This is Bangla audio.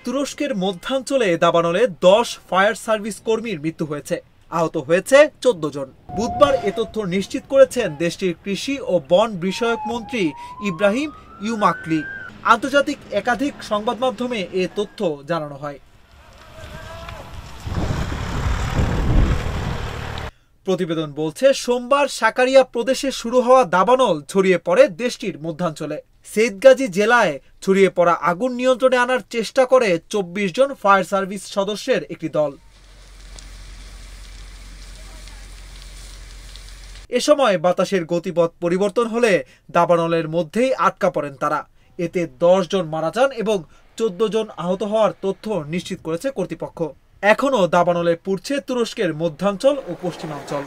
তুরস্কের মধ্যাঞ্চলে দাবানলে 10 ফায়ার সার্ভিস কর্মীর মৃত্যু হয়েছে, আহত হয়েছে 14 জন। বুধবার এ তথ্য নিশ্চিত করেছেন দেশটির কৃষি ও বন বিষয়ক মন্ত্রী ইব্রাহিম ইউমাকলি। আন্তর্জাতিক একাধিক সংবাদ মাধ্যমে এ তথ্য জানানো হয়। প্রতিবেদন বলছে, সোমবার সাকারিয়া প্রদেশে শুরু হওয়া দাবানল ছড়িয়ে পড়ে দেশটির মধ্যাঞ্চলে। সেইদগাজী জেলায় ছড়িয়ে পড়া আগুন নিয়ন্ত্রণে আনার চেষ্টা করে 24 জন ফায়ার সার্ভিস সদস্যের একটি দল। এ সময় বাতাসের গতিপথ পরিবর্তন হলে দাবানলের মধ্যেই আটকা পড়েন তারা। এতে 10 জন মারা যান এবং 14 জন আহত হওয়ার তথ্য নিশ্চিত করেছে কর্তৃপক্ষ। এখনও দাবানলে পুড়ছে তুরস্কের মধ্যাঞ্চল ও পশ্চিমাঞ্চল।